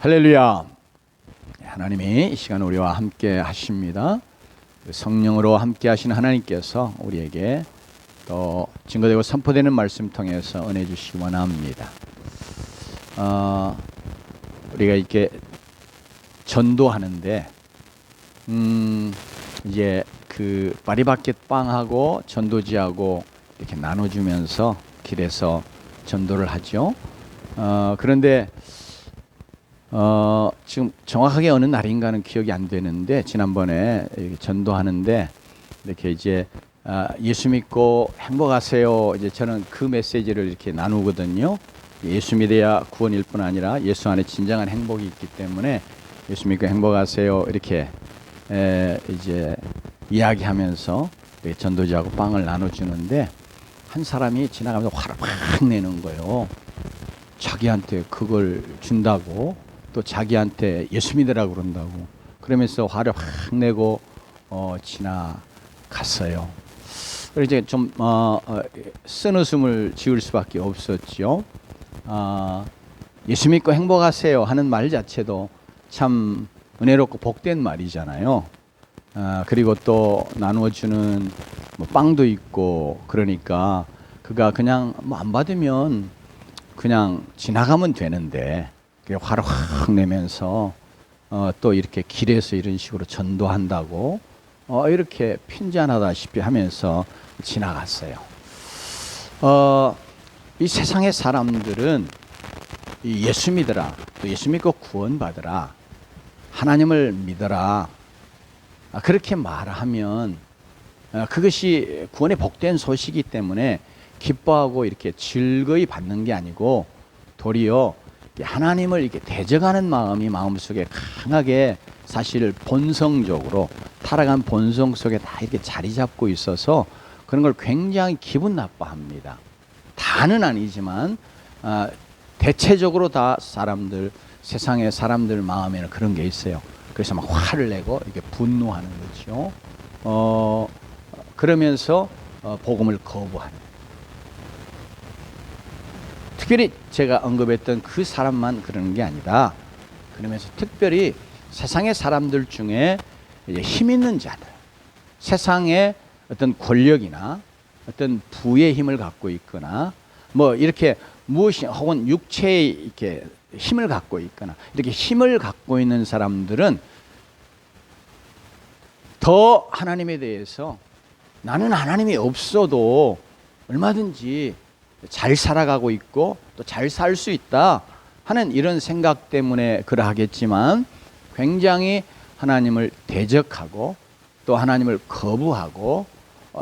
할렐루야. 하나님이 이 시간 우리와 함께 하십니다. 성령으로 함께 하시는 하나님께서 우리에게 또 증거되고 선포되는 말씀 통해서 은혜 주시기 원합니다. 우리가 이렇게 전도하는데 이제 그 파리바켓 빵하고 전도지하고 이렇게 나눠주면서 길에서 전도를 하죠. 그런데 지금 정확하게 어느 날인가는 기억이 안 되는데 지난번에 전도하는데 이렇게 이제 예수 믿고 행복하세요. 이제 저는 그 메시지를 이렇게 나누거든요. 예수 믿어야 구원일 뿐 아니라 예수 안에 진정한 행복이 있기 때문에 예수 믿고 행복하세요. 이렇게 이제 이야기하면서 전도지하고 빵을 나눠주는데 한 사람이 지나가면서 화를 확 내는 거예요. 자기한테 그걸 준다고 또 자기한테 예수 믿으라고 그런다고 그러면서 화를 확 내고 지나갔어요. 그래서 이제 좀 쓴웃음을 지을 수밖에 없었죠. 예수 믿고 행복하세요 하는 말 자체도 참 은혜롭고 복된 말이잖아요. 그리고 또 나누어주는 뭐 빵도 있고 그러니까 그가 그냥 뭐 안 받으면 그냥 지나가면 되는데 화를 확 내면서 또 이렇게 길에서 이런 식으로 전도한다고 이렇게 핀잔하다시피 하면서 지나갔어요. 이 세상의 사람들은 예수 믿어라, 또 예수 믿고 구원받으라, 하나님을 믿어라 그렇게 말하면 그것이 구원의 복된 소식이기 때문에 기뻐하고 이렇게 즐거이 받는 게 아니고 도리어 하나님을 이렇게 대적하는 마음이 마음속에 강하게 사실 본성적으로 타락한 본성 속에 다 이렇게 자리 잡고 있어서 그런 걸 굉장히 기분 나빠합니다. 다는 아니지만 대체적으로 다 사람들, 세상의 사람들 마음에는 그런 게 있어요. 그래서 막 화를 내고 이렇게 분노하는 거죠. 그러면서 복음을 거부하는. 특별히 제가 언급했던 그 사람만 그러는 게 아니라 그러면서 특별히 세상의 사람들 중에 힘 있는 자들, 세상의 어떤 권력이나 어떤 부의 힘을 갖고 있거나 뭐 이렇게 무엇이 혹은 육체의 이렇게 힘을 갖고 있거나 이렇게 힘을 갖고 있는 사람들은 더 하나님에 대해서 나는 하나님이 없어도 얼마든지 잘 살아가고 있고 또 잘 살 수 있다 하는 이런 생각 때문에 그러하겠지만 굉장히 하나님을 대적하고 또 하나님을 거부하고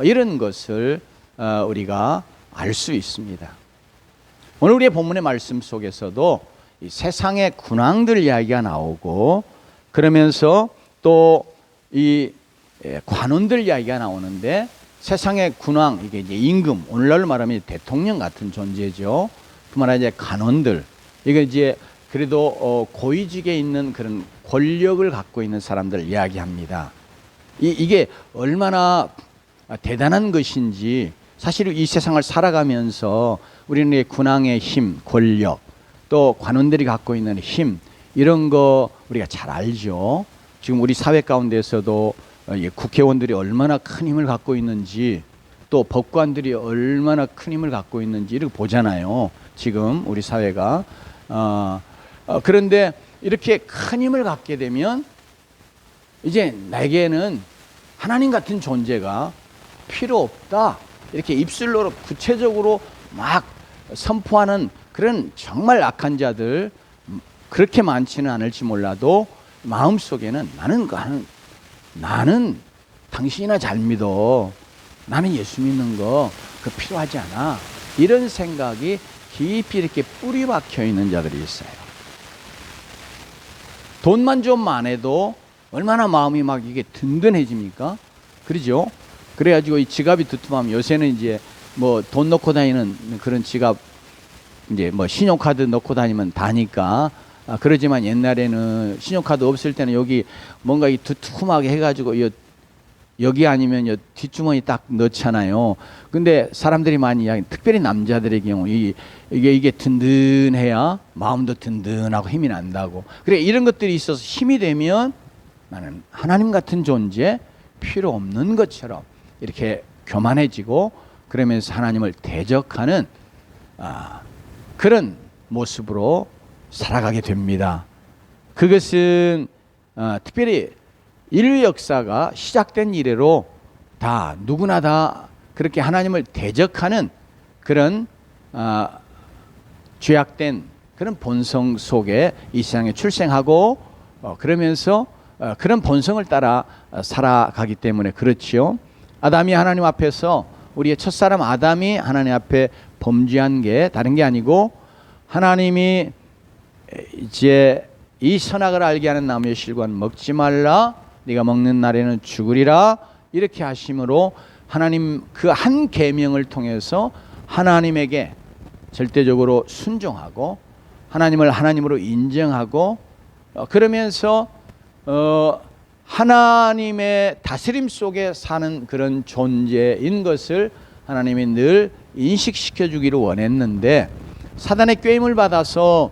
이런 것을 우리가 알 수 있습니다. 오늘 우리의 본문의 말씀 속에서도 이 세상의 군왕들 이야기가 나오고 그러면서 또 이 관원들 이야기가 나오는데 세상의 군왕, 이게 이제 임금, 오늘날로 말하면 대통령 같은 존재죠. 그만 이제 관원들, 이게 이제 그래도 고위직에 있는 그런 권력을 갖고 있는 사람들 이야기합니다. 이게 얼마나 대단한 것인지 사실 이 세상을 살아가면서 우리는 군왕의 힘, 권력, 또 관원들이 갖고 있는 힘 이런 거 우리가 잘 알죠. 지금 우리 사회 가운데서도 국회의원들이 얼마나 큰 힘을 갖고 있는지 또 법관들이 얼마나 큰 힘을 갖고 있는지 이렇게 보잖아요. 지금 우리 사회가 그런데 이렇게 큰 힘을 갖게 되면 이제 내게는 하나님 같은 존재가 필요 없다 이렇게 입술로 구체적으로 막 선포하는 그런 정말 악한 자들 그렇게 많지는 않을지 몰라도 마음속에는 나는 당신이나 잘 믿어. 나는 예수 믿는 거 그 필요하지 않아. 이런 생각이 깊이 이렇게 뿌리 박혀 있는 자들이 있어요. 돈만 좀 많아도 얼마나 마음이 막 이게 든든해집니까? 그러죠? 그래가지고 이 지갑이 두툼하면 요새는 이제 뭐 돈 넣고 다니는 그런 지갑 이제 뭐 신용카드 넣고 다니면 다니까 그러지만 옛날에는 신용카드 없을 때는 여기 뭔가 이 두툼하게 해가지고 여기 아니면 뒷주머니 딱 넣잖아요. 근데 사람들이 많이 이야기, 특별히 남자들의 경우 이게 든든해야 마음도 든든하고 힘이 난다고. 그래, 이런 것들이 있어서 힘이 되면 나는 하나님 같은 존재 필요 없는 것처럼 이렇게 교만해지고 그러면서 하나님을 대적하는 그런 모습으로 살아가게 됩니다. 그것은 특별히 인류 역사가 시작된 이래로 다 누구나 다 그렇게 하나님을 대적하는 그런 죄악된 그런 본성 속에 이 세상에 출생하고 그러면서 그런 본성을 따라 살아가기 때문에 그렇지요. 아담이 하나님 앞에서 우리의 첫사람 아담이 하나님 앞에 범죄한 게 다른 게 아니고 하나님이 이제 이 선악을 알게 하는 나무의 실과는 먹지 말라, 네가 먹는 날에는 죽으리라 이렇게 하심으로 하나님 그 한 계명을 통해서 하나님에게 절대적으로 순종하고 하나님을 하나님으로 인정하고 그러면서 하나님의 다스림 속에 사는 그런 존재인 것을 하나님이 늘 인식시켜 주기를 원했는데 사단의 꾀임을 받아서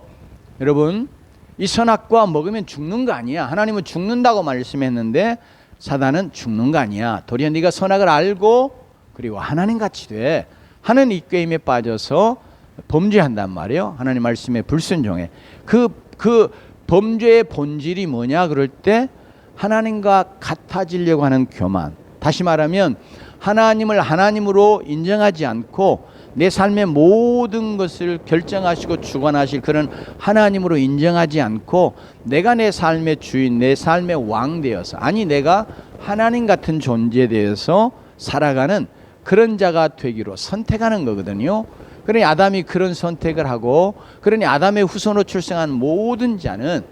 여러분 이 선악과 먹으면 죽는 거 아니야. 하나님은 죽는다고 말씀했는데 사단은 죽는 거 아니야. 도리어 네가 선악을 알고 그리고 하나님같이 돼 하는 이 꾀임에 빠져서 범죄한단 말이에요. 하나님 말씀에 불순종해. 그 범죄의 본질이 뭐냐 그럴 때 하나님과 같아지려고 하는 교만. 다시 말하면 하나님을 하나님으로 인정하지 않고 내 삶의 모든 것을 결정하시고 주관하실 그런 하나님으로 인정하지 않고 내가 내 삶의 주인, 내 삶의 왕 되어서 아니 내가 하나님 같은 존재에 대해서 살아가는 그런 자가 되기로 선택하는 거거든요. 그러니 아담이 그런 선택을 하고 그러니 아담의 후손으로 출생한 모든 자는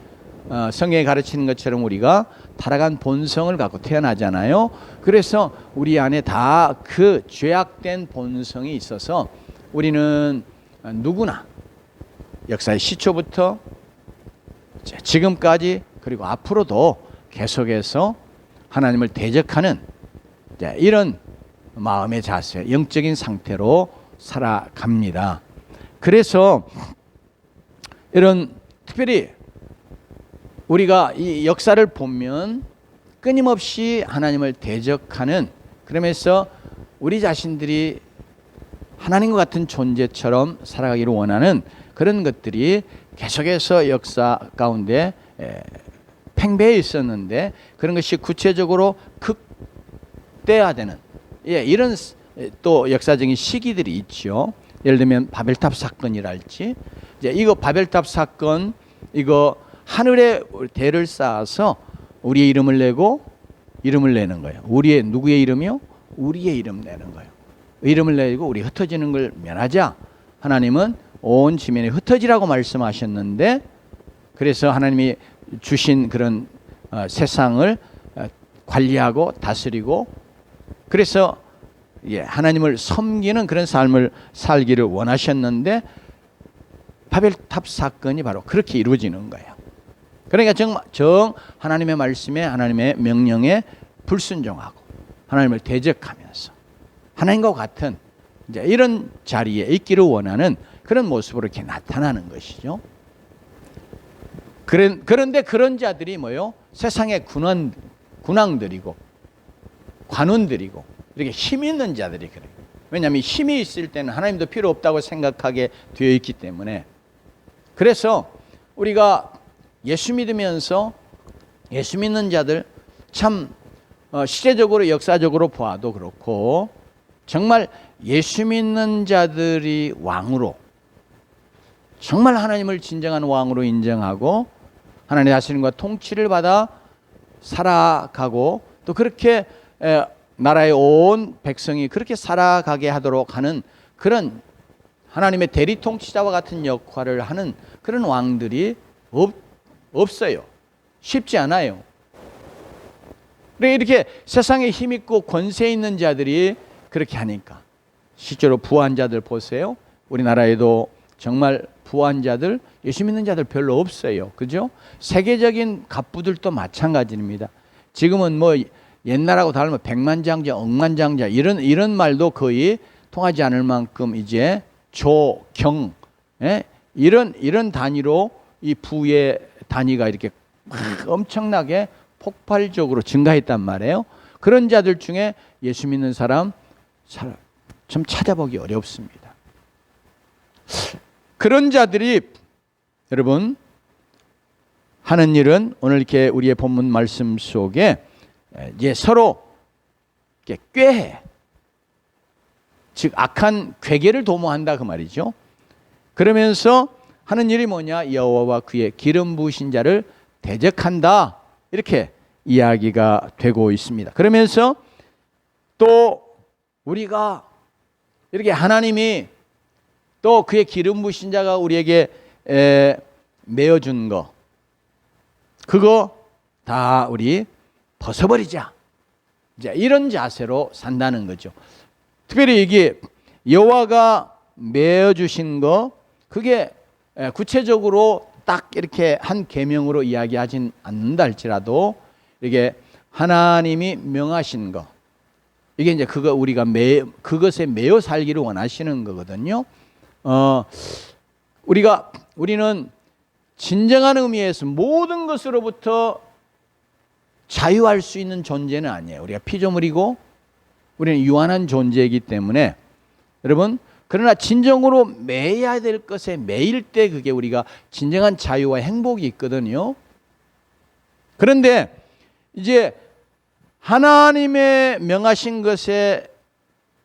성경이 가르치는 것처럼 우리가 타락한 본성을 갖고 태어나잖아요. 그래서 우리 안에 다 그 죄악된 본성이 있어서 우리는 누구나 역사의 시초부터 지금까지 그리고 앞으로도 계속해서 하나님을 대적하는 이런 마음의 자세, 영적인 상태로 살아갑니다. 그래서 이런 특별히 우리가 이 역사를 보면 끊임없이 하나님을 대적하는 그러면서 우리 자신들이 하나님과 같은 존재처럼 살아가기를 원하는 그런 것들이 계속해서 역사 가운데 팽배해 있었는데 그런 것이 구체적으로 극대화되는 이런 또 역사적인 시기들이 있죠. 예를 들면 바벨탑 사건이랄지 이거 바벨탑 사건 이거 하늘에 대를 쌓아서 우리의 이름을 내고 이름을 내는 거예요. 우리의 누구의 이름이요? 우리의 이름 내는 거예요. 이름을 내고 우리 흩어지는 걸 면하자. 하나님은 온 지면에 흩어지라고 말씀하셨는데 그래서 하나님이 주신 그런 세상을 관리하고 다스리고 그래서 하나님을 섬기는 그런 삶을 살기를 원하셨는데 바벨탑 사건이 바로 그렇게 이루어지는 거예요. 그러니까 정 하나님의 말씀에 하나님의 명령에 불순종하고 하나님을 대적하면서 하나님과 같은 이제 이런 자리에 있기를 원하는 그런 모습으로 이렇게 나타나는 것이죠. 그런데 그런 자들이 뭐요? 세상의 군왕들이고 관원들이고 이렇게 힘 있는 자들이 그래요. 왜냐하면 힘이 있을 때는 하나님도 필요 없다고 생각하게 되어 있기 때문에 그래서 우리가 예수 믿으면서 예수 믿는 자들 참 시대적으로 역사적으로 보아도 그렇고 정말 예수 믿는 자들이 왕으로 정말 하나님을 진정한 왕으로 인정하고 하나님의 다스림과 통치를 받아 살아가고 또 그렇게 나라의 온 백성이 그렇게 살아가게 하도록 하는 그런 하나님의 대리 통치자와 같은 역할을 하는 그런 왕들이 없어요. 쉽지 않아요. 이렇게 세상에 힘있고 권세 있는 자들이 그렇게 하니까 실제로 부한 자들 보세요. 우리나라에도 정말 부한 자들, 예수 믿는 자들 별로 없어요. 그죠? 세계적인 갑부들도 마찬가지입니다. 지금은 뭐 옛날하고 다르면 백만장자, 억만장자 이런 말도 거의 통하지 않을 만큼 이제 조, 경, 예? 이런 단위로 이 부의 단위가 이렇게 막 엄청나게 폭발적으로 증가했단 말이에요. 그런 자들 중에 예수 믿는 사람 좀 찾아보기 어렵습니다. 그런 자들이 여러분 하는 일은 오늘 이렇게 우리의 본문 말씀 속에 이제 서로 이렇게 꾀해, 즉 악한 괴계를 도모한다 그 말이죠. 그러면서 하는 일이 뭐냐? 여호와와 그의 기름 부으신 자를 대적한다, 이렇게 이야기가 되고 있습니다. 그러면서 또 우리가 이렇게 하나님이 또 그의 기름 부으신 자가 우리에게 메어준 거, 그거 다 우리 벗어버리자, 이제 이런 자세로 산다는 거죠. 특별히 이게 여호와가 메어주신 거, 그게 구체적으로 딱 이렇게 한 계명으로 이야기하진 않는다 할지라도 이게 하나님이 명하신 거, 이게 이제 그거 우리가 그것에 매여 살기를 원하시는 거거든요. 우리는 진정한 의미에서 모든 것으로부터 자유할 수 있는 존재는 아니에요. 우리가 피조물이고 우리는 유한한 존재이기 때문에 여러분, 그러나 진정으로 매야 될 것에 매일 때 그게 우리가 진정한 자유와 행복이 있거든요. 그런데 이제 하나님의 명하신 것에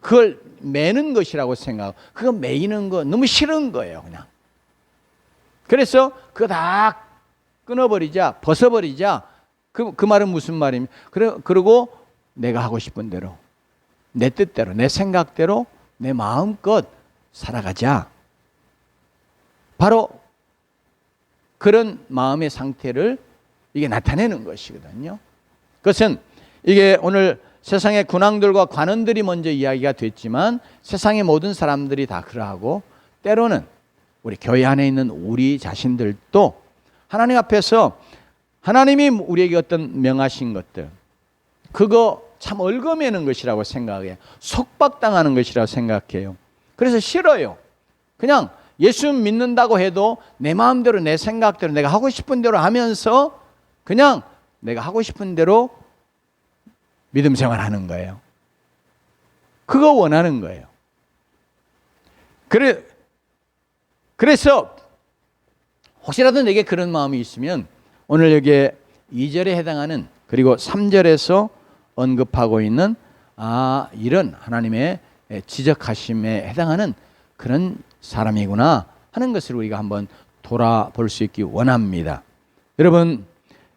그걸 매는 것이라고 생각하고 그거 매이는 거 너무 싫은 거예요, 그냥. 그래서 그거 다 끊어버리자, 벗어버리자. 그 말은 무슨 말입니까? 그리고 내가 하고 싶은 대로, 내 뜻대로, 내 생각대로, 내 마음껏 살아가자. 바로 그런 마음의 상태를 이게 나타내는 것이거든요. 그것은 이게 오늘 세상의 군왕들과 관원들이 먼저 이야기가 됐지만 세상의 모든 사람들이 다 그러하고, 때로는 우리 교회 안에 있는 우리 자신들도 하나님 앞에서 하나님이 우리에게 어떤 명하신 것들, 그거 참 얽어매는 것이라고 생각해요. 속박당하는 것이라고 생각해요. 그래서 싫어요. 그냥 예수 믿는다고 해도 내 마음대로, 내 생각대로, 내가 하고 싶은 대로 하면서 그냥 내가 하고 싶은 대로 믿음 생활하는 거예요. 그거 원하는 거예요. 그래서 혹시라도 내게 그런 마음이 있으면 오늘 여기에 2절에 해당하는, 그리고 3절에서 언급하고 있는 이런 하나님의 지적하심에 해당하는 그런 사람이구나 하는 것을 우리가 한번 돌아볼 수 있기 원합니다. 여러분,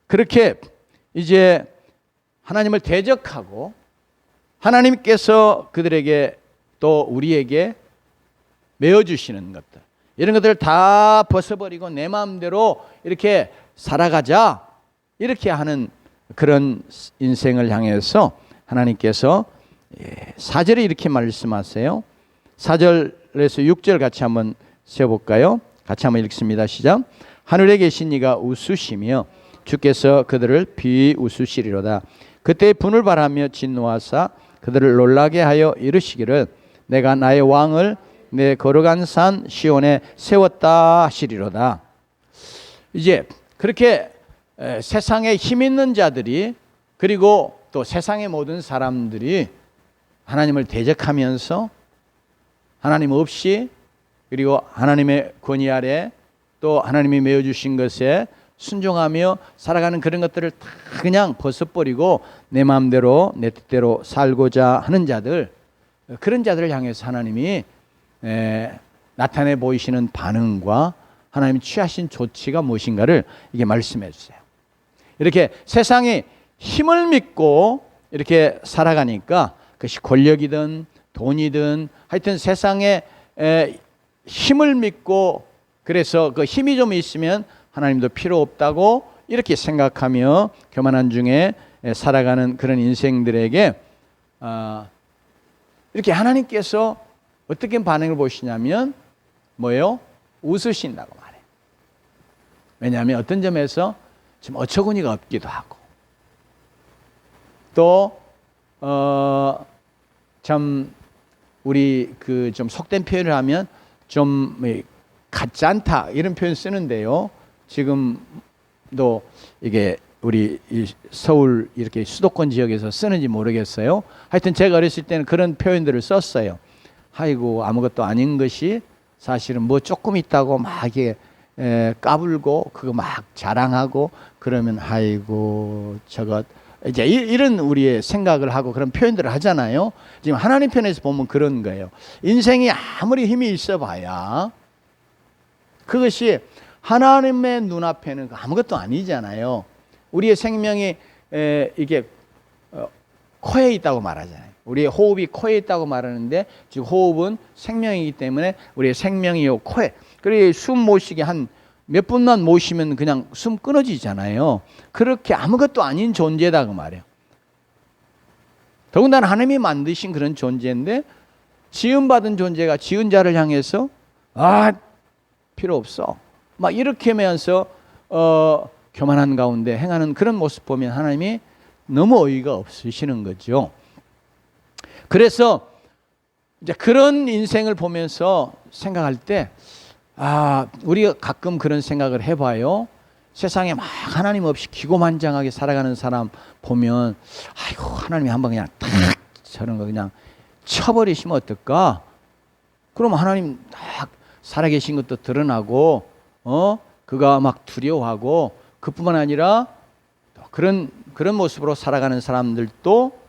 그렇게 이제 하나님을 대적하고 하나님께서 그들에게 또 우리에게 메어주시는 것들, 이런 것들을 다 벗어버리고 내 마음대로 이렇게 살아가자, 이렇게 하는 그런 인생을 향해서 하나님께서 4절에 이렇게 말씀하세요. 4절에서 6절 같이 한번 세워볼까요? 같이 한번 읽습니다. 시작. 하늘에 계신 이가 웃으시며 주께서 그들을 비웃으시리로다. 그때 분을 바라며 진노하사 그들을 놀라게 하여 이르시기를 내가 나의 왕을 내 거룩한 산 시온에 세웠다 하시리로다. 이제 그렇게 세상에 힘 있는 자들이, 그리고 또 세상의 모든 사람들이 하나님을 대적하면서 하나님 없이, 그리고 하나님의 권위 아래 또 하나님이 메어주신 것에 순종하며 살아가는 그런 것들을 다 그냥 벗어버리고 내 마음대로 내 뜻대로 살고자 하는 자들, 그런 자들을 향해서 하나님이 나타내 보이시는 반응과 하나님이 취하신 조치가 무엇인가를 이게 말씀해 주세요. 이렇게 세상이 힘을 믿고 이렇게 살아가니까 그것이 권력이든 돈이든 하여튼 세상에 힘을 믿고, 그래서 그 힘이 좀 있으면 하나님도 필요 없다고 이렇게 생각하며 교만한 중에 살아가는 그런 인생들에게 이렇게 하나님께서 어떻게 반응을 보시냐면 뭐예요? 웃으신다고 말해요. 왜냐하면 어떤 점에서 지금 어처구니가 없기도 하고, 또 참 우리 그 좀 속된 표현을 하면 좀 같지 않다 이런 표현 쓰는데요. 지금도 이게 우리 이 서울 이렇게 수도권 지역에서 쓰는지 모르겠어요. 하여튼 제가 어렸을 때는 그런 표현들을 썼어요. 아이고 아무것도 아닌 것이 사실은 뭐 조금 있다고 막 이게 까불고 그거 막 자랑하고 그러면 아이고 저것 이제 이런 우리의 생각을 하고 그런 표현들을 하잖아요. 지금 하나님 편에서 보면 그런 거예요. 인생이 아무리 힘이 있어 봐야 그것이 하나님의 눈앞에는 아무것도 아니잖아요. 우리의 생명이 이게 코에 있다고 말하잖아요. 우리의 호흡이 코에 있다고 말하는데 지금 호흡은 생명이기 때문에 우리의 생명이 요 코에. 그리고 숨 모시기 한 몇 분만 모시면 그냥 숨 끊어지잖아요. 그렇게 아무것도 아닌 존재다 그 말이에요. 더군다나 하나님이 만드신 그런 존재인데 지음받은 존재가 지은 자를 향해서 필요 없어 막 이렇게 하면서 교만한 가운데 행하는 그런 모습 보면 하나님이 너무 어이가 없으시는 거죠. 그래서 이제 그런 인생을 보면서 생각할 때 우리가 가끔 그런 생각을 해봐요. 세상에 막 하나님 없이 기고만장하게 살아가는 사람 보면 아이고 하나님이 한번 그냥 딱 저런 거 그냥 쳐버리시면 어떨까? 그럼 하나님 딱 살아계신 것도 드러나고 그가 막 두려워하고 그뿐만 아니라 그런 모습으로 살아가는 사람들도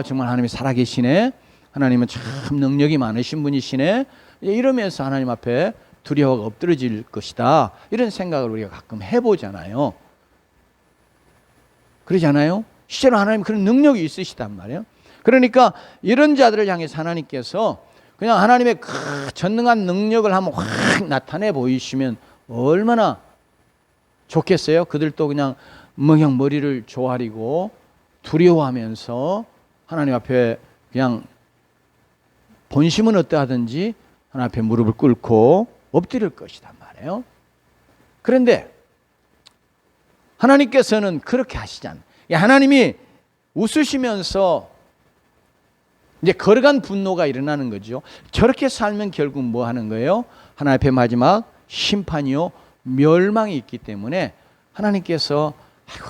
정말 하나님이 살아계시네. 하나님은 참 능력이 많으신 분이시네. 이러면서 하나님 앞에 두려워가 엎드러질 것이다. 이런 생각을 우리가 가끔 해보잖아요. 그러지 않아요? 실제로 하나님 그런 능력이 있으시단 말이에요. 그러니까 이런 자들을 향해서 하나님께서 그냥 하나님의 그 전능한 능력을 한번 확 나타내 보이시면 얼마나 좋겠어요? 그들도 그냥 머리를 조아리고 두려워하면서 하나님 앞에 그냥 본심은 어떠하든지 하나님 앞에 무릎을 꿇고 엎드릴 것이단 말이에요. 그런데 하나님께서는 그렇게 하시지 않아요. 하나님이 웃으시면서 이제 거룩한 분노가 일어나는 거죠. 저렇게 살면 결국 뭐 하는 거예요? 하나님 앞에 마지막 심판이요 멸망이 있기 때문에 하나님께서 아이고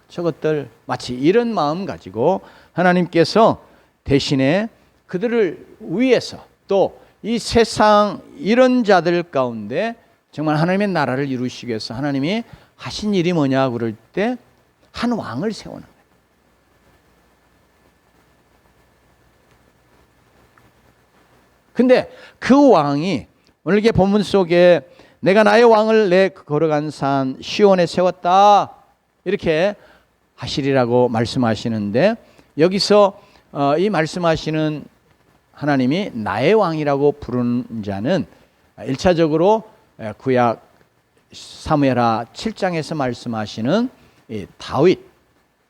저것들 마치 이런 마음 가지고 하나님께서 대신에 그들을 위해서 또 이 세상 이런 자들 가운데 정말 하나님의 나라를 이루시기 위해서 하나님이 하신 일이 뭐냐 그럴 때 한 왕을 세우는 거예요. 근데 그 왕이 오늘 이게 본문 속에 내가 나의 왕을 내 걸어간 산 시온에 세웠다 이렇게 하시리라고 말씀하시는데 여기서 이 말씀하시는 하나님이 나의 왕이라고 부르는 자는 1차적으로 구약 사무엘하 7장에서 말씀하시는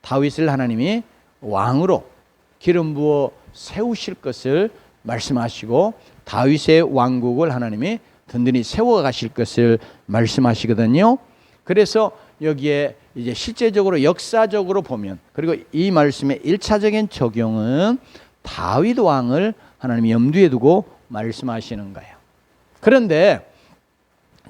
다윗을 하나님이 왕으로 기름 부어 세우실 것을 말씀하시고 다윗의 왕국을 하나님이 든든히 세워 가실 것을 말씀하시거든요. 그래서 여기에 이제 실제적으로 역사적으로 보면 그리고 이 말씀의 1차적인 적용은 다윗 왕을 하나님이 염두에 두고 말씀하시는 거예요. 그런데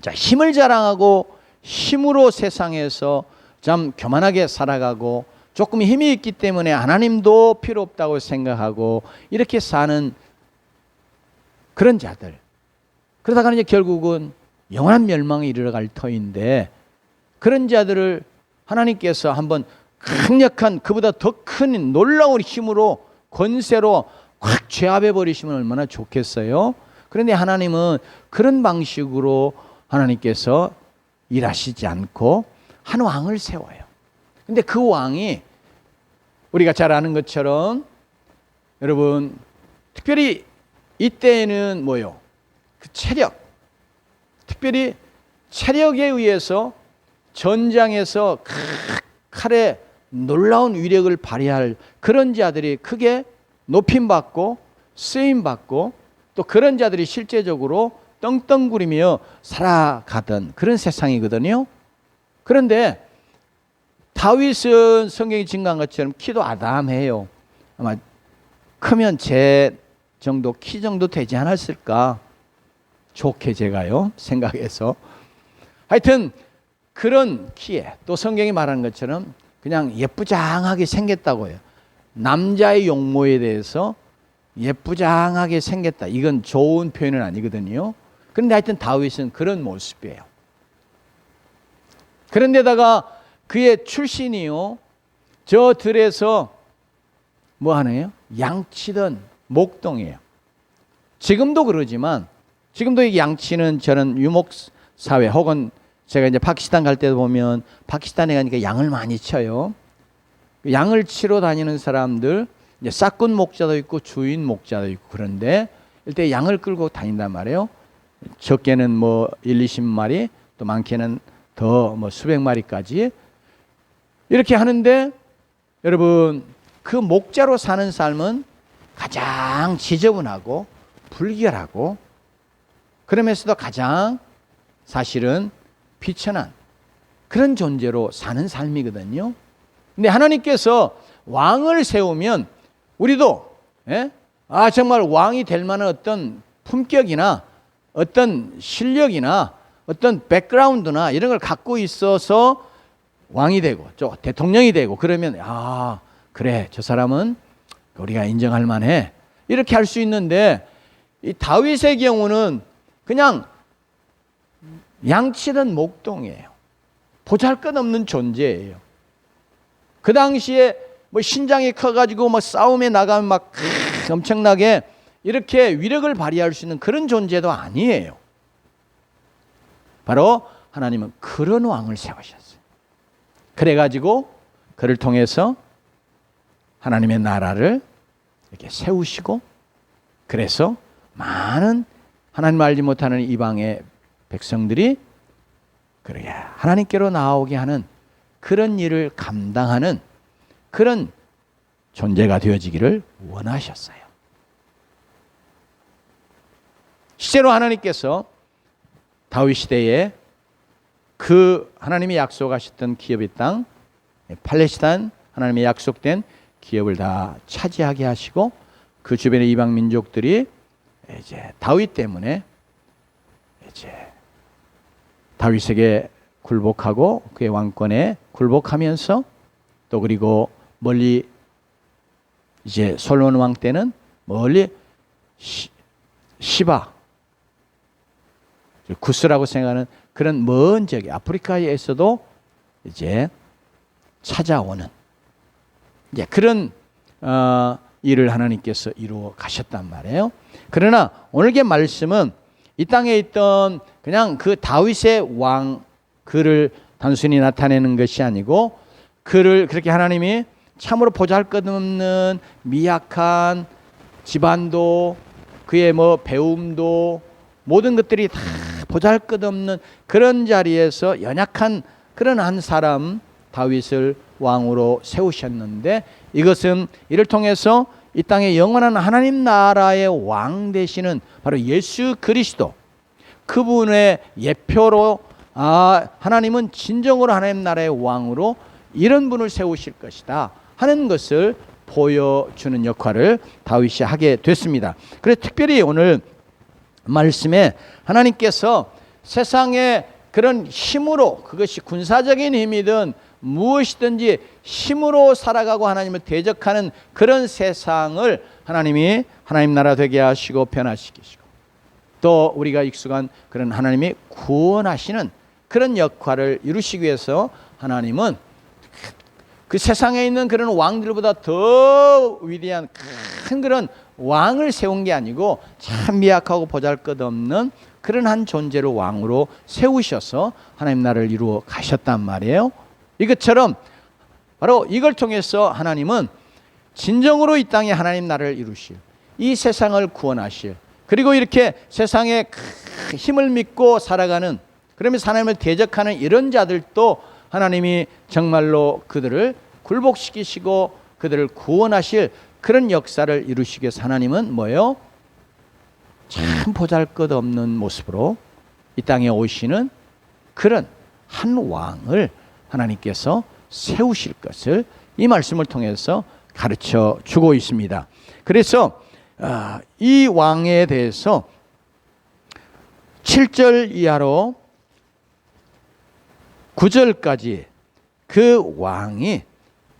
자, 힘을 자랑하고 힘으로 세상에서 참 교만하게 살아가고 조금 힘이 있기 때문에 하나님도 필요 없다고 생각하고 이렇게 사는 그런 자들 그러다가 이제 결국은 영원한 멸망에 이르러갈 터인데 그런 자들을 하나님께서 한번 강력한 그보다 더 큰 놀라운 힘으로 권세로 확 제압해 버리시면 얼마나 좋겠어요. 그런데 하나님은 그런 방식으로 하나님께서 일하시지 않고 한 왕을 세워요. 근데 그 왕이 우리가 잘 아는 것처럼 여러분 특별히 이때는 뭐요? 그 체력, 특별히 체력에 의해서 전장에서 칼에 놀라운 위력을 발휘할 그런 자들이 크게 높임받고 쓰임받고 또 그런 자들이 실제적으로 떵떵거리며 살아가던 그런 세상이거든요. 그런데 다윗은 성경이 증거한 것처럼 키도 아담해요. 아마 크면 제 정도 키 정도 되지 않았을까, 좋게 제가요 생각해서. 하여튼 그런 키에, 또 성경이 말하는 것처럼 그냥 예쁘장하게 생겼다고 해요. 남자의 용모에 대해서 예쁘장하게 생겼다, 이건 좋은 표현은 아니거든요. 그런데 하여튼 다윗은 그런 모습이에요. 그런데다가 그의 출신이요, 저 들에서 뭐 하네요? 양치던 목동이에요. 지금도 그러지만, 지금도 이 양치는 저는 유목사회, 혹은 제가 이제 파키스탄 갈 때도 보면 파키스탄에 가니까 양을 많이 쳐요. 양을 치러 다니는 사람들, 이제 싹군 목자도 있고 주인 목자도 있고, 그런데 일단 양을 끌고 다닌단 말이에요. 적게는 뭐 1, 20마리, 또 많게는 더 뭐 수백 마리까지 이렇게 하는데, 여러분 그 목자로 사는 삶은 가장 지저분하고 불결하고, 그러면서도 가장 사실은 비천한 그런 존재로 사는 삶이거든요. 근데 하나님께서 왕을 세우면 우리도 정말 왕이 될 만한 어떤 품격이나 어떤 실력이나 어떤 백그라운드나 이런 걸 갖고 있어서 왕이 되고 또 대통령이 되고, 그러면 그래, 저 사람은 우리가 인정할 만해, 이렇게 할 수 있는데, 이 다윗의 경우는 그냥 양치던 목동이에요. 보잘것없는 존재예요. 그 당시에 뭐 신장이 커가지고 뭐 싸움에 나가면 막 엄청나게 이렇게 위력을 발휘할 수 있는 그런 존재도 아니에요. 바로 하나님은 그런 왕을 세우셨어요. 그래가지고 그를 통해서 하나님의 나라를 이렇게 세우시고, 그래서 많은 하나님 알지 못하는 이방의 백성들이 그러게 하나님께로 나오게 하는 그런 일을 감당하는 그런 존재가 되어지기를 원하셨어요. 실제로 하나님께서 다윗 시대에 그 하나님이 약속하셨던 기업의 땅 팔레스타인, 하나님의 약속된 기업을 다 차지하게 하시고, 그 주변의 이방 민족들이 이제 다윗 때문에 이제 다윗에게 굴복하고 그의 왕권에 굴복하면서, 또 그리고 멀리 이제 솔로몬 왕 때는 멀리 시바, 구스라고 생각하는 그런 먼 지역 아프리카에서도 이제 찾아오는 이제 그런 일을 하나님께서 이루어 가셨단 말이에요. 그러나 오늘의 말씀은 이 땅에 있던 그냥 그 다윗의 왕, 그를 단순히 나타내는 것이 아니고, 그를 그렇게 하나님이 참으로 보잘것없는 미약한 집안도, 그의 뭐 배움도, 모든 것들이 다 보잘것없는 그런 자리에서 연약한 그런 한 사람 다윗을 왕으로 세우셨는데, 이것은 이를 통해서 이 땅에 영원한 하나님 나라의 왕 되시는 바로 예수 그리스도, 그분의 예표로 하나님은 진정으로 하나님 나라의 왕으로 이런 분을 세우실 것이다 하는 것을 보여주는 역할을 다윗이 하게 됐습니다. 그래서 특별히 오늘 말씀에 하나님께서 세상의 그런 힘으로, 그것이 군사적인 힘이든 무엇이든지 힘으로 살아가고 하나님을 대적하는 그런 세상을 하나님이 하나님 나라 되게 하시고 변화시키시고, 또 우리가 익숙한 그런 하나님이 구원하시는 그런 역할을 이루시기 위해서 하나님은 그 세상에 있는 그런 왕들보다 더 위대한 큰 그런 왕을 세운 게 아니고 참 미약하고 보잘것없는 그런 한 존재로 왕으로 세우셔서 하나님 나라를 이루어 가셨단 말이에요. 이것처럼 바로 이걸 통해서 하나님은 진정으로 이 땅에 하나님 나라를 이루실, 이 세상을 구원하실, 그리고 이렇게 세상에 힘을 믿고 살아가는, 그러면서 하나님을 대적하는 이런 자들도 하나님이 정말로 그들을 굴복시키시고 그들을 구원하실 그런 역사를 이루시기 위해서 하나님은 뭐예요? 참 보잘것없는 모습으로 이 땅에 오시는 그런 한 왕을 하나님께서 세우실 것을 이 말씀을 통해서 가르쳐 주고 있습니다. 그래서 이 왕에 대해서 7절 이하로 9절까지 그 왕이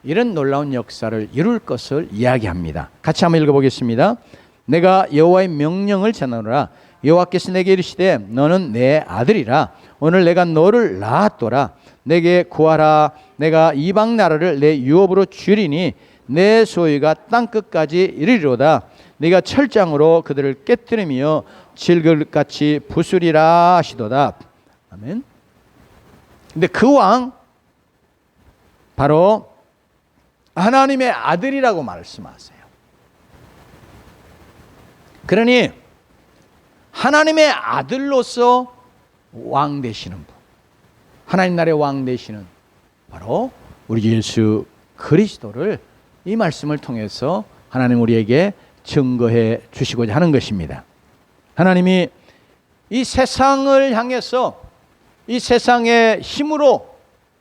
이런 놀라운 역사를 이룰 것을 이야기합니다. 같이 한번 읽어보겠습니다. 내가 여호와의 명령을 전하노라. 여호와께서 내게 이르시되 너는 내 아들이라. 오늘 내가 너를 낳았도라. 내게 구하라. 내가 이방 나라를 내 유업으로 주리니 내 소유가 땅끝까지 이르리로다. 네가 철장으로 그들을 깨뜨리며 질글같이 부수리라 하시도다. 아멘. 근데 그 왕 바로 하나님의 아들이라고 말씀하세요. 그러니 하나님의 아들로서 왕 되시는 분, 하나님 나라의 왕 되시는 바로 우리 예수 그리스도를 이 말씀을 통해서 하나님 우리에게 증거해 주시고자 하는 것입니다. 하나님이 이 세상을 향해서 이 세상의 힘으로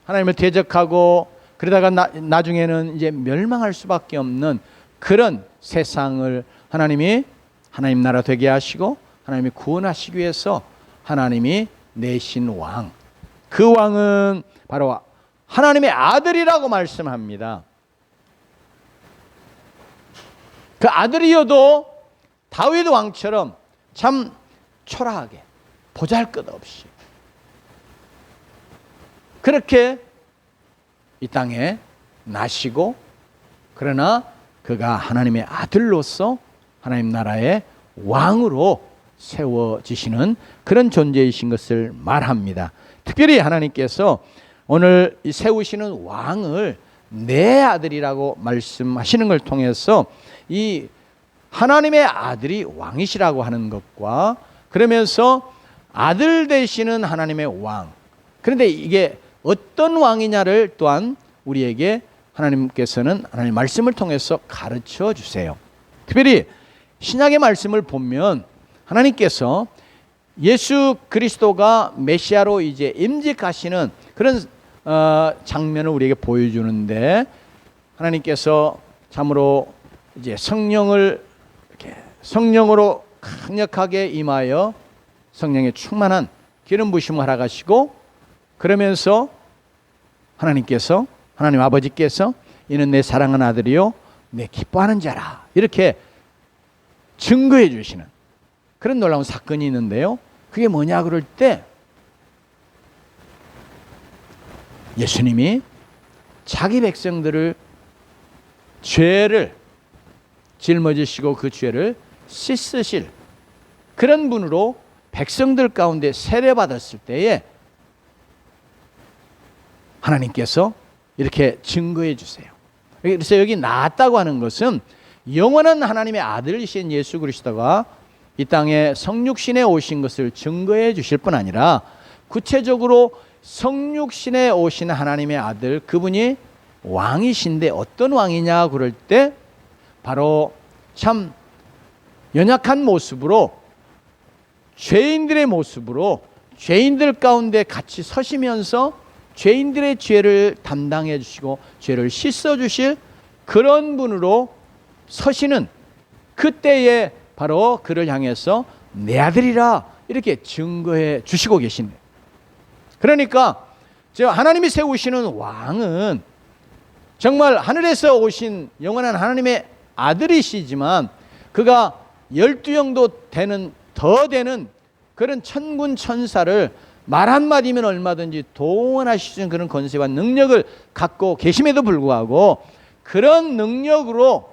하나님을 대적하고 그러다가 나중에는 이제 멸망할 수밖에 없는 그런 세상을 하나님이 하나님 나라 되게 하시고 하나님이 구원하시기 위해서 하나님이 내신 왕, 그 왕은 바로 하나님의 아들이라고 말씀합니다. 그 아들이어도 다윗 왕처럼 참 초라하게 보잘것없이 그렇게 이 땅에 나시고, 그러나 그가 하나님의 아들로서 하나님 나라의 왕으로 세워지시는 그런 존재이신 것을 말합니다. 특별히 하나님께서 오늘 세우시는 왕을 내 아들이라고 말씀하시는 걸 통해서 이 하나님의 아들이 왕이시라고 하는 것과, 그러면서 아들 되시는 하나님의 왕, 그런데 이게 어떤 왕이냐를 또한 우리에게 하나님께서는 하나님 말씀을 통해서 가르쳐 주세요. 특별히 신약의 말씀을 보면 하나님께서 예수 그리스도가 메시아로 이제 임직하시는 그런 장면을 우리에게 보여주는데, 하나님께서 참으로 이제 성령을 이렇게 성령으로 강력하게 임하여 성령에 충만한 기름 부심을 허락하시고, 그러면서 하나님께서, 하나님 아버지께서 이는 내 사랑하는 아들이요 내 기뻐하는 자라, 이렇게 증거해 주시는 그런 놀라운 사건이 있는데요. 그게 뭐냐 그럴 때, 예수님이 자기 백성들을 죄를 짊어지시고 그 죄를 씻으실 그런 분으로 백성들 가운데 세례받았을 때에 하나님께서 이렇게 증거해 주세요. 그래서 여기 나았다고 하는 것은 영원한 하나님의 아들이신 예수 그리스도가 이 땅에 성육신에 오신 것을 증거해 주실 뿐 아니라, 구체적으로 성육신에 오신 하나님의 아들, 그분이 왕이신데 어떤 왕이냐 그럴 때 바로 참 연약한 모습으로, 죄인들의 모습으로 죄인들 가운데 같이 서시면서 죄인들의 죄를 담당해 주시고 죄를 씻어 주실 그런 분으로 서시는 그때에 바로 그를 향해서 내 아들이라 이렇게 증거해 주시고 계십니다. 그러니까 하나님이 세우시는 왕은 정말 하늘에서 오신 영원한 하나님의 아들이시지만, 그가 12영도 되는 더 되는 그런 천군 천사를 말 한마디면 얼마든지 동원하실 수 있는 그런 권세와 능력을 갖고 계심에도 불구하고, 그런 능력으로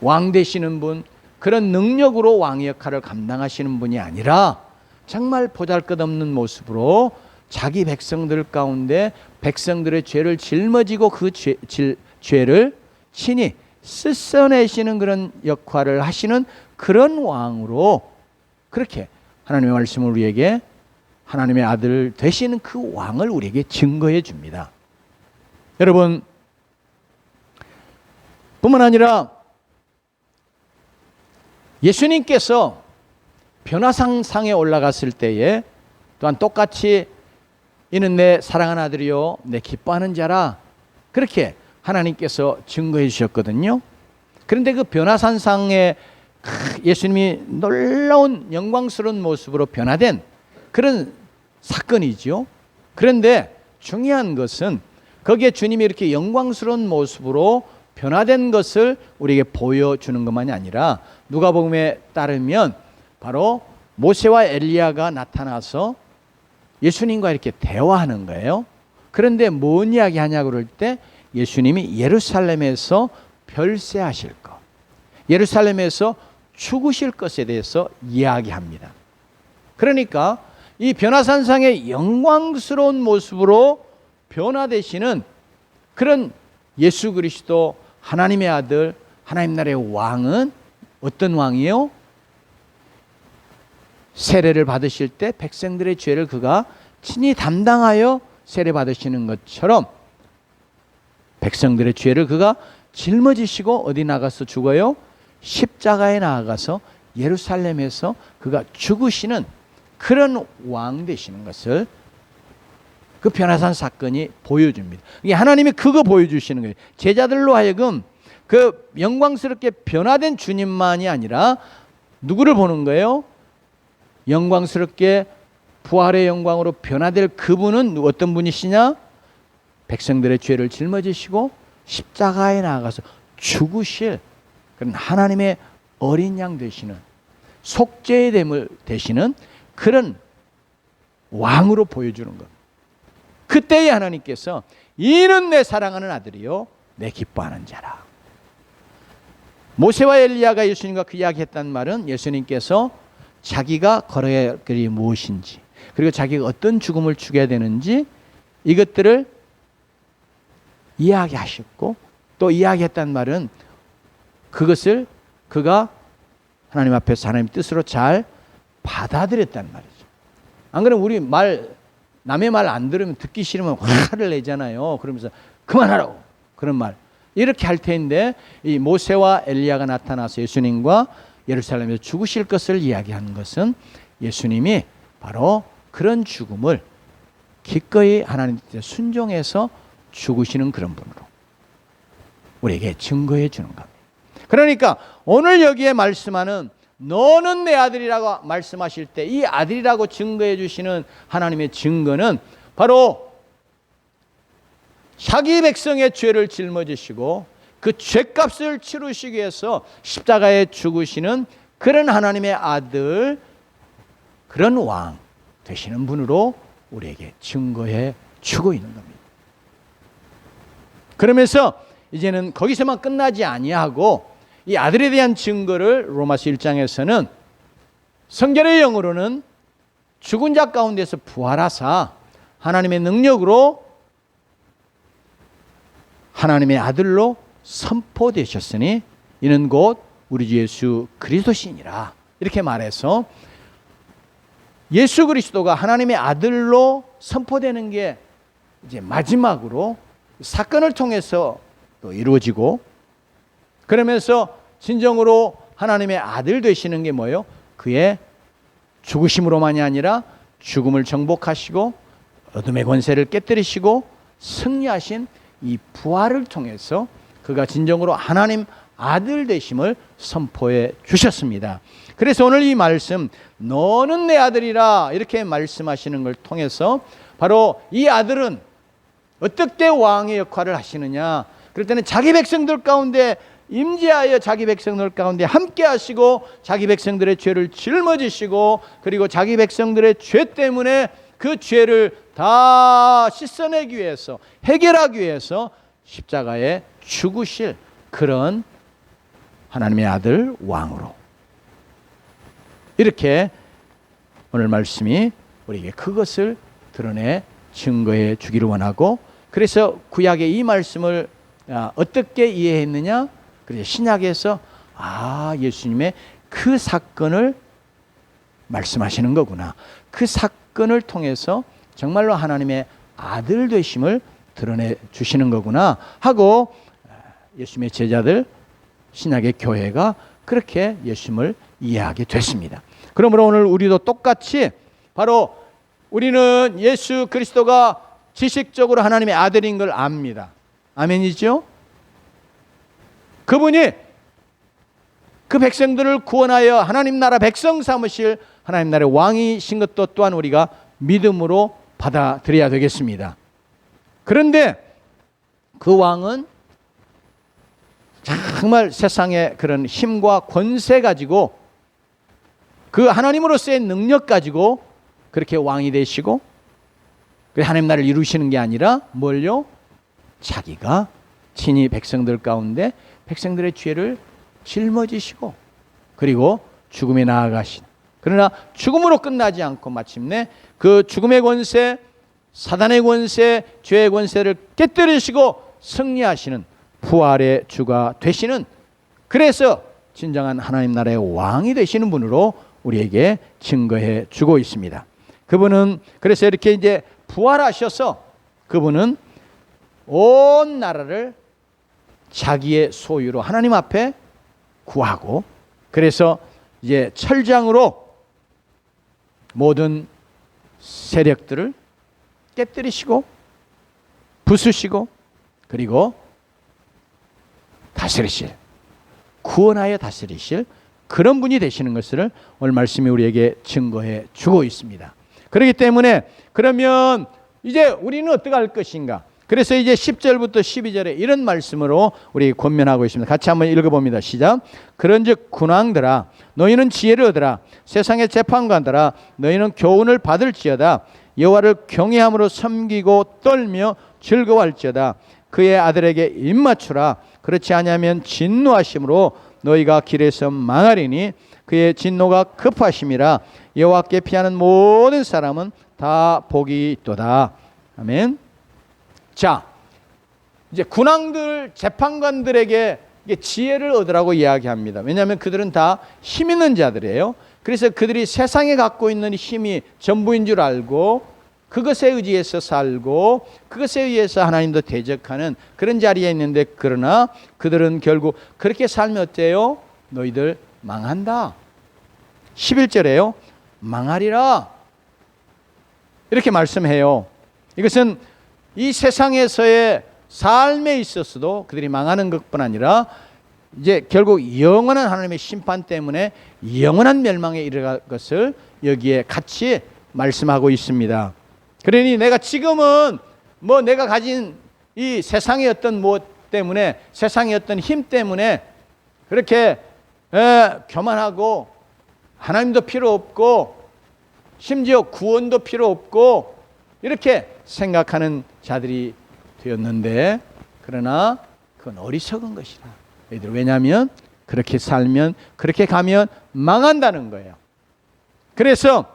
왕 되시는 분, 그런 능력으로 왕의 역할을 감당하시는 분이 아니라 정말 보잘것없는 모습으로 자기 백성들 가운데 백성들의 죄를 짊어지고 그 죄를 친히 씻어내시는 그런 역할을 하시는 그런 왕으로, 그렇게 하나님의 말씀을 우리에게 하나님의 아들 되시는 그 왕을 우리에게 증거해 줍니다. 여러분, 뿐만 아니라 예수님께서 변화산상에 올라갔을 때에 또한 똑같이 이는 내 사랑하는 아들이요 내 기뻐하는 자라. 그렇게 하나님께서 증거해 주셨거든요. 그런데 그 변화산상에 예수님이 놀라운 영광스러운 모습으로 변화된 그런 사건이죠. 그런데 중요한 것은 거기에 주님이 이렇게 영광스러운 모습으로 변화된 것을 우리에게 보여주는 것만이 아니라 누가복음에 따르면 바로 모세와 엘리야가 나타나서 예수님과 이렇게 대화하는 거예요. 그런데 뭔 이야기 하냐고 그럴 때 예수님이 예루살렘에서 별세하실 것, 예루살렘에서 죽으실 것에 대해서 이야기합니다. 그러니까 이 변화산상의 영광스러운 모습으로 변화되시는 그런 예수 그리스도 하나님의 아들, 하나님 나라의 왕은 어떤 왕이요? 세례를 받으실 때 백성들의 죄를 그가 친히 담당하여 세례 받으시는 것처럼 백성들의 죄를 그가 짊어지시고 어디 나가서 죽어요? 십자가에 나아가서 예루살렘에서 그가 죽으시는 그런 왕 되시는 것을 그 변화산 사건이 보여줍니다. 이게 하나님이 그거 보여주시는 거예요. 제자들로 하여금 그 영광스럽게 변화된 주님만이 아니라 누구를 보는 거예요? 영광스럽게 부활의 영광으로 변화될 그분은 어떤 분이시냐? 백성들의 죄를 짊어지시고 십자가에 나아가서 죽으실 그런 하나님의 어린 양 되시는 속죄의 됨을 되시는 그런 왕으로 보여주는 것. 그때에 하나님께서 이는 내 사랑하는 아들이요 내 기뻐하는 자라. 모세와 엘리야가 예수님과 그 이야기했단 말은 예수님께서 자기가 걸어야 할 길이 무엇인지, 그리고 자기가 어떤 죽음을 죽여야 되는지 이것들을 이야기하셨고, 또 이야기했단 말은 그것을 그가 하나님 앞에서 하나님 뜻으로 잘 받아들였단 말이죠. 안 그러면 우리 남의 말 안 들으면 듣기 싫으면 화를 내잖아요. 그러면서 그만하라고 그런 말 이렇게 할 텐데, 이 모세와 엘리야가 나타나서 예수님과 예루살렘에서 죽으실 것을 이야기하는 것은 예수님이 바로 그런 죽음을 기꺼이 하나님 뜻에 순종해서 죽으시는 그런 분으로 우리에게 증거해 주는 겁니다. 그러니까 오늘 여기에 말씀하는 너는 내 아들이라고 말씀하실 때 이 아들이라고 증거해 주시는 하나님의 증거는 바로 자기 백성의 죄를 짊어지시고 그 죄값을 치르시기 위해서 십자가에 죽으시는 그런 하나님의 아들, 그런 왕 되시는 분으로 우리에게 증거해 주고 있는 겁니다. 그러면서 이제는 거기서만 끝나지 아니하고 이 아들에 대한 증거를 로마서 1장에서는 성결의 영으로는 죽은 자 가운데서 부활하사 하나님의 능력으로 하나님의 아들로 선포되셨으니 이는 곧 우리 주 예수 그리스도시니라. 이렇게 말해서 예수 그리스도가 하나님의 아들로 선포되는 게 이제 마지막으로 사건을 통해서 또 이루어지고, 그러면서 진정으로 하나님의 아들 되시는 게 뭐예요? 그의 죽으심으로만이 아니라 죽음을 정복하시고 어둠의 권세를 깨뜨리시고 승리하신 이 부활을 통해서 그가 진정으로 하나님 아들 되심을 선포해 주셨습니다. 그래서 오늘 이 말씀 너는 내 아들이라 이렇게 말씀하시는 걸 통해서 바로 이 아들은 어떻게 왕의 역할을 하시느냐, 그럴 때는 자기 백성들 가운데 임재하여 자기 백성들 가운데 함께 하시고 자기 백성들의 죄를 짊어지시고, 그리고 자기 백성들의 죄 때문에 그 죄를 다 씻어내기 위해서, 해결하기 위해서 십자가에 죽으실 그런 하나님의 아들 왕으로, 이렇게 오늘 말씀이 우리에게 그것을 드러내 증거해 주기를 원하고, 그래서 구약의 이 말씀을 어떻게 이해했느냐? 그래서 신약에서 예수님의 그 사건을 말씀하시는 거구나, 그 사건을 통해서 정말로 하나님의 아들 되심을 드러내 주시는 거구나 하고, 예수님의 제자들, 신약의 교회가 그렇게 예수님을 이해하게 됐습니다. 그러므로 오늘 우리도 똑같이 바로 우리는 예수 그리스도가 지식적으로 하나님의 아들인 걸 압니다. 아멘이죠? 그분이 그 백성들을 구원하여 하나님 나라 백성 삼으실 하나님 나라의 왕이신 것도 또한 우리가 믿음으로 받아들여야 되겠습니다. 그런데 그 왕은 정말 세상의 그런 힘과 권세 가지고 그 하나님으로서의 능력 가지고 그렇게 왕이 되시고 하나님 나라를 이루시는 게 아니라 뭘요? 자기가 친히 백성들 가운데 백성들의 죄를 짊어지시고 그리고 죽음에 나아가신, 그러나 죽음으로 끝나지 않고 마침내 그 죽음의 권세, 사단의 권세, 죄의 권세를 깨뜨리시고 승리하시는 부활의 주가 되시는, 그래서 진정한 하나님 나라의 왕이 되시는 분으로 우리에게 증거해 주고 있습니다. 그분은 그래서 이렇게 이제 부활하셔서 그분은 온 나라를 자기의 소유로 하나님 앞에 구하고, 그래서 이제 철장으로 모든 세력들을 깨뜨리시고 부수시고 그리고 다스리실, 구원하여 다스리실 그런 분이 되시는 것을 오늘 말씀이 우리에게 증거해 주고 있습니다. 그렇기 때문에 그러면 이제 우리는 어떻게 할 것인가? 그래서 이제 10절부터 12절에 이런 말씀으로 우리 권면하고 있습니다. 같이 한번 읽어봅니다. 시작. 그런즉 군왕들아 너희는 지혜를 얻으라. 세상의 재판관들아 너희는 교훈을 받을지어다. 여호와를 경외함으로 섬기고 떨며 즐거워할지어다. 그의 아들에게 입맞추라. 그렇지 아니하면 진노하심으로 너희가 길에서 망하리니 그의 진노가 급하심이라. 여호와께 피하는 모든 사람은 다 복이 있도다. 아멘. 자, 이제 군왕들, 재판관들에게 지혜를 얻으라고 이야기합니다. 왜냐하면 그들은 다 힘 있는 자들이에요. 그래서 그들이 세상에 갖고 있는 힘이 전부인 줄 알고 그것에 의지해서 살고 그것에 의해서 하나님도 대적하는 그런 자리에 있는데, 그러나 그들은 결국 그렇게 살면 어때요? 너희들 망한다. 11절에요. 망하리라. 이렇게 말씀해요. 이것은 이 세상에서의 삶에 있어서도 그들이 망하는 것뿐 아니라 이제 결국 영원한 하나님의 심판 때문에 영원한 멸망에 이르갈 것을 여기에 같이 말씀하고 있습니다. 그러니 내가 지금은 뭐 내가 가진 이 세상의 어떤 무엇 때문에, 세상의 어떤 힘 때문에 그렇게 교만하고 하나님도 필요 없고 심지어 구원도 필요 없고 이렇게 생각하는 자들이 되었는데, 그러나 그건 어리석은 것이라. 왜냐하면 그렇게 살면, 그렇게 가면 망한다는 거예요. 그래서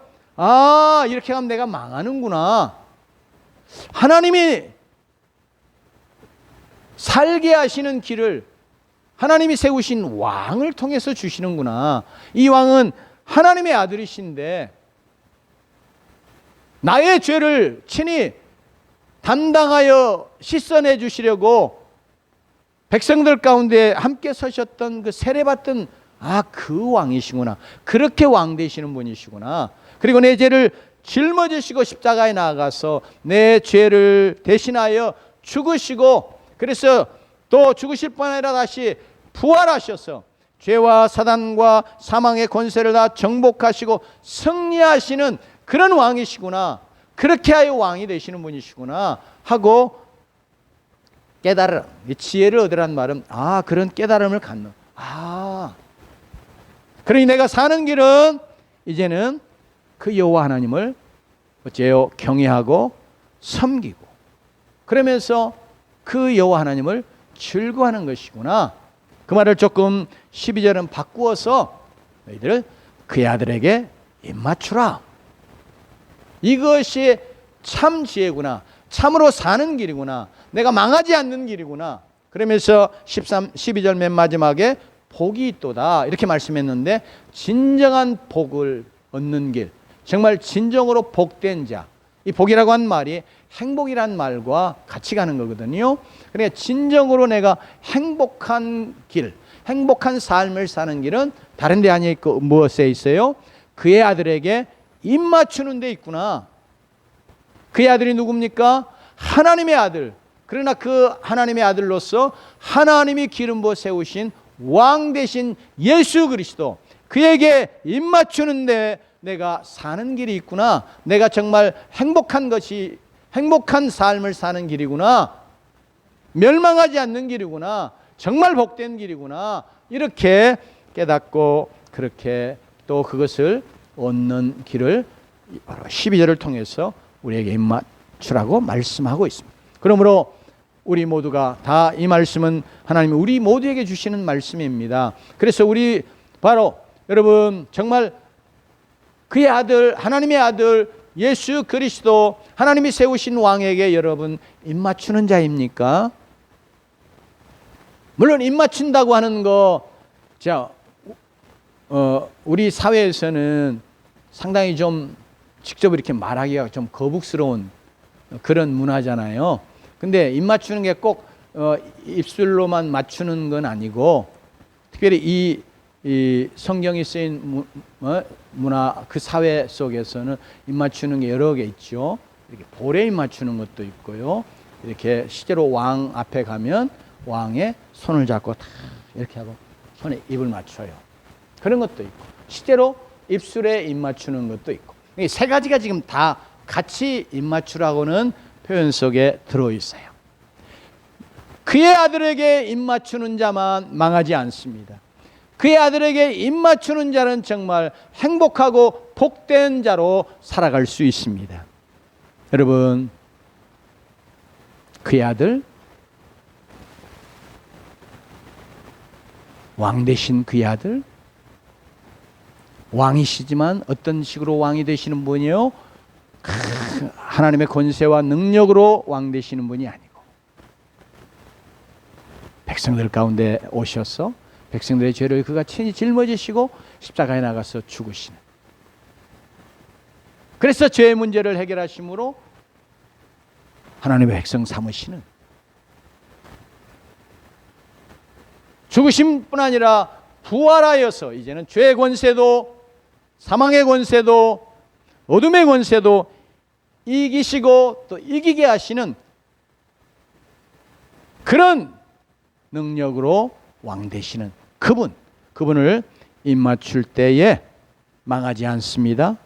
이렇게 하면 내가 망하는구나. 하나님이 살게 하시는 길을 하나님이 세우신 왕을 통해서 주시는구나. 이 왕은 하나님의 아들이신데 나의 죄를 친히 담당하여 씻어내 주시려고 백성들 가운데 함께 서셨던 그 세례받던 그 왕이시구나. 그렇게 왕 되시는 분이시구나. 그리고 내 죄를 짊어지시고 십자가에 나아가서 내 죄를 대신하여 죽으시고, 그래서 또 죽으실 뿐 아니라 다시 부활하셔서 죄와 사단과 사망의 권세를 다 정복하시고 승리하시는 그런 왕이시구나. 그렇게 하여 왕이 되시는 분이시구나 하고 깨달음, 지혜를 얻으란 말은 그런 깨달음을 갖는. 그러니 내가 사는 길은 이제는 그 여호와 하나님을 어째요? 경외하고 섬기고 그러면서 그 여호와 하나님을 즐거워하는 것이구나. 그 말을 조금 12절은 바꾸어서 너희들 그의 아들에게 입맞추라. 이것이 참 지혜구나. 참으로 사는 길이구나. 내가 망하지 않는 길이구나. 그러면서 12절 맨 마지막에 복이 있도다 이렇게 말씀했는데, 진정한 복을 얻는 길, 정말 진정으로 복된 자, 이 복이라고 한 말이 행복이란 말과 같이 가는 거거든요. 그러니까 진정으로 내가 행복한 길, 행복한 삶을 사는 길은 다른 데 아니고 무엇에 있어요? 그의 아들에게 입 맞추는 데 있구나. 그의 아들이 누굽니까? 하나님의 아들. 그러나 그 하나님의 아들로서 하나님이 기름 부어 세우신 왕 되신 예수 그리스도, 그에게 입맞추는데 내가 사는 길이 있구나. 내가 정말 행복한 삶을 사는 길이구나. 멸망하지 않는 길이구나. 정말 복된 길이구나. 이렇게 깨닫고 그렇게 또 그것을 얻는 길을 바로 12절을 통해서 우리에게 입맞추라고 말씀하고 있습니다. 그러므로 우리 모두가 다 이 말씀은 하나님이 우리 모두에게 주시는 말씀입니다. 그래서 우리 바로 여러분 정말 그의 아들, 하나님의 아들 예수 그리스도, 하나님이 세우신 왕에게 여러분 입맞추는 자입니까? 물론 입맞춘다고 하는 거, 우리 사회에서는 상당히 좀 직접 이렇게 말하기가 좀 거북스러운 그런 문화잖아요. 근데 입맞추는 게 꼭 입술로만 맞추는 건 아니고, 특별히 이 성경이 쓰인 문화, 그 사회 속에서는 입맞추는 게 여러 개 있죠. 이렇게 볼에 입맞추는 것도 있고요. 이렇게 실제로 왕 앞에 가면 왕의 손을 잡고 다 이렇게 하고 손에 입을 맞춰요. 그런 것도 있고, 실제로 입술에 입 맞추는 것도 있고, 이 세 가지가 지금 다 같이 입 맞추라고는 표현 속에 들어있어요. 그의 아들에게 입 맞추는 자만 망하지 않습니다. 그의 아들에게 입 맞추는 자는 정말 행복하고 복된 자로 살아갈 수 있습니다. 여러분, 그의 아들, 왕 되신 그의 아들, 왕이시지만 어떤 식으로 왕이 되시는 분이요? 하나님의 권세와 능력으로 왕 되시는 분이 아니고, 백성들 가운데 오셔서 백성들의 죄를 그가 친히 짊어지시고 십자가에 나가서 죽으시는, 그래서 죄의 문제를 해결하심으로 하나님의 백성 삼으시는, 죽으심뿐 아니라 부활하여서 이제는 죄의 권세도 사망의 권세도 어둠의 권세도 이기시고 또 이기게 하시는 그런 능력으로 왕 되시는 그분을 입맞출 때에 망하지 않습니다.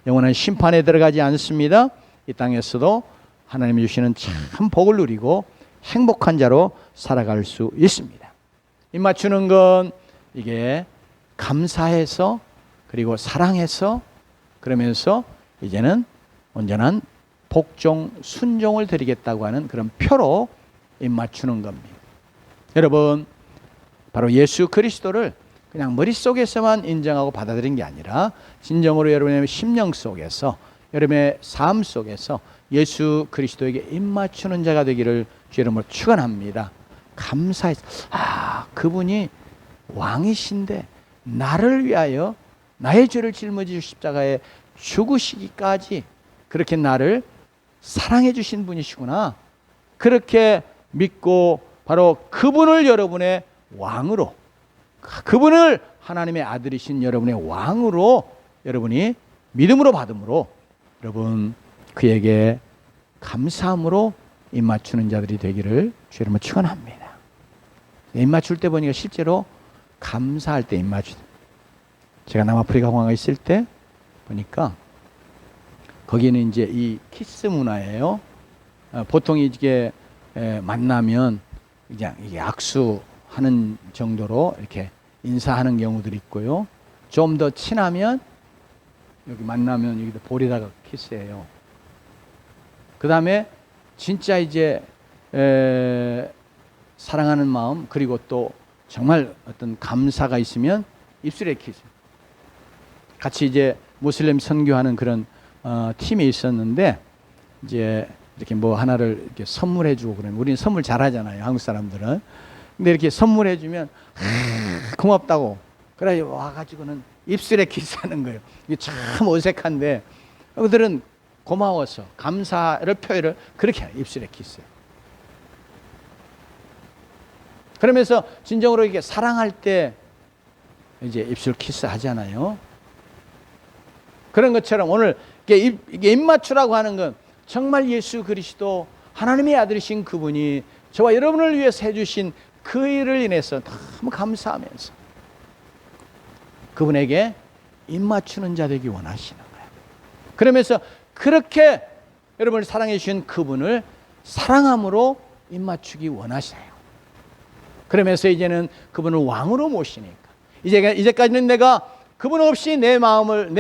영원한 심판에 들어가지 않습니다. 이 땅에서도 하나님이 주시는 참 복을 누리고 행복한 자로 살아갈 수 있습니다. 입맞추는 건 이게 감사해서 그리고 사랑해서, 그러면서 이제는 온전한 복종 순종을 드리겠다고 하는 그런 표로 입맞추는 겁니다. 여러분, 바로 예수 그리스도를 그냥 머릿속에서만 인정하고 받아들인 게 아니라 진정으로 여러분의 심령 속에서, 여러분의 삶 속에서 예수 그리스도에게 입맞추는 자가 되기를 주 이름으로 축원합니다. 감사해서, 그분이 왕이신데 나를 위하여 나의 죄를 짊어지시고 십자가에 죽으시기까지 그렇게 나를 사랑해 주신 분이시구나. 그렇게 믿고 바로 그분을 여러분의 왕으로, 그분을 하나님의 아들이신 여러분의 왕으로 여러분이 믿음으로 받음으로 여러분 그에게 감사함으로 입맞추는 자들이 되기를 주 이름으로 축원합니다. 입맞출 때 보니까 실제로 감사할 때 입맞추. 제가 남아프리카 공항에 있을 때 보니까 거기는 이제 이 키스 문화예요. 보통 이게 만나면 그냥 이게 악수하는 정도로 이렇게 인사하는 경우들이 있고요. 좀 더 친하면 여기 만나면 여기다 볼에다가 키스해요. 그 다음에 진짜 이제 사랑하는 마음, 그리고 또 정말 어떤 감사가 있으면 입술에 키스. 같이 이제 무슬림 선교하는 그런 팀이 있었는데, 이제 이렇게 뭐 하나를 이렇게 선물해주고 그러면, 우리는 선물 잘하잖아요, 한국 사람들은. 근데 이렇게 선물해주면 고맙다고 그래 와가지고는 입술에 키스하는 거예요. 이게 참 어색한데 그들은 고마워서 감사를 표현을 그렇게 해요. 입술에 키스. 그러면서 진정으로 이게 사랑할 때 이제 입술 키스 하잖아요. 그런 것처럼 오늘 이게 입 맞추라고 하는 건 정말 예수 그리스도 하나님의 아들이신 그분이 저와 여러분을 위해서 해주신 그 일을 인해서 너무 감사하면서 그분에게 입맞추는 자 되기 원하시는 거예요. 그러면서 그렇게 여러분을 사랑해 주신 그분을 사랑함으로 입맞추기 원하세요. 그러면서 이제는 그분을 왕으로 모시니까 이제까지는 내가 그분 없이 내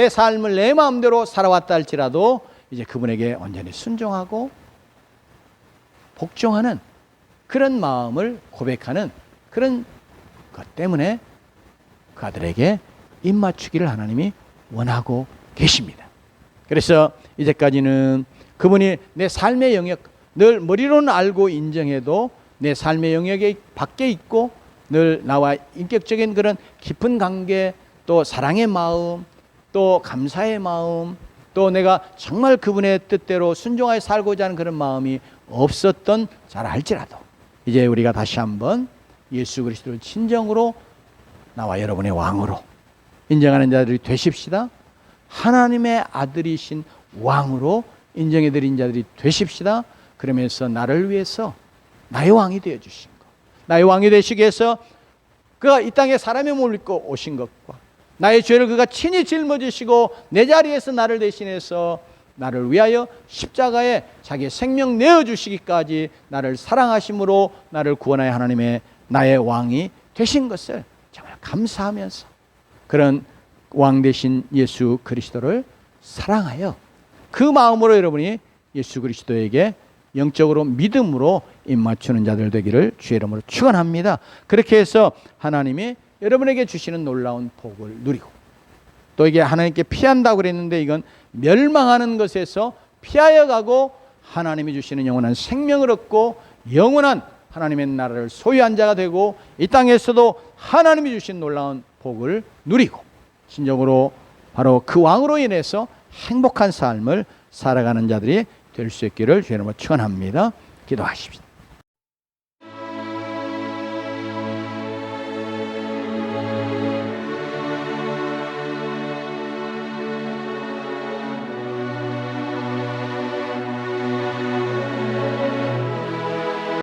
삶을 내 마음대로 살아왔다 할지라도 이제 그분에게 온전히 순종하고 복종하는 그런 마음을 고백하는 그런 것 때문에 그 아들에게 입맞추기를 하나님이 원하고 계십니다. 그래서 이제까지는 그분이 내 삶의 영역, 늘 머리로는 알고 인정해도 내 삶의 영역에 밖에 있고 늘 나와 인격적인 그런 깊은 관계, 또 사랑의 마음, 또 감사의 마음, 또 내가 정말 그분의 뜻대로 순종하여 살고자 하는 그런 마음이 없었던 자라 할지라도 이제 우리가 다시 한번 예수 그리스도를 진정으로 나와 여러분의 왕으로 인정하는 자들이 되십시다. 하나님의 아들이신 왕으로 인정해드린 자들이 되십시다. 그러면서 나를 위해서 나의 왕이 되어주신 것, 나의 왕이 되시기 위해서 그가 이 땅에 사람의 몸을 입고 오신 것과 나의 죄를 그가 친히 짊어지시고 내 자리에서 나를 대신해서 나를 위하여 십자가에 자기의 생명 내어주시기까지 나를 사랑하심으로 나를 구원하여 하나님의 나의 왕이 되신 것을 정말 감사하면서 그런 왕 되신 예수 그리스도를 사랑하여 그 마음으로 여러분이 예수 그리스도에게 영적으로 믿음으로 입맞추는 자들 되기를 주의 이름으로 축원합니다. 그렇게 해서 하나님이 여러분에게 주시는 놀라운 복을 누리고 또 이게 하나님께 피한다고 그랬는데 이건 멸망하는 것에서 피하여 가고 하나님이 주시는 영원한 생명을 얻고 영원한 하나님의 나라를 소유한 자가 되고 이 땅에서도 하나님이 주신 놀라운 복을 누리고 진정으로 바로 그 왕으로 인해서 행복한 삶을 살아가는 자들이 될 수 있기를 주의 이름으로 축원합니다. 기도하십시오.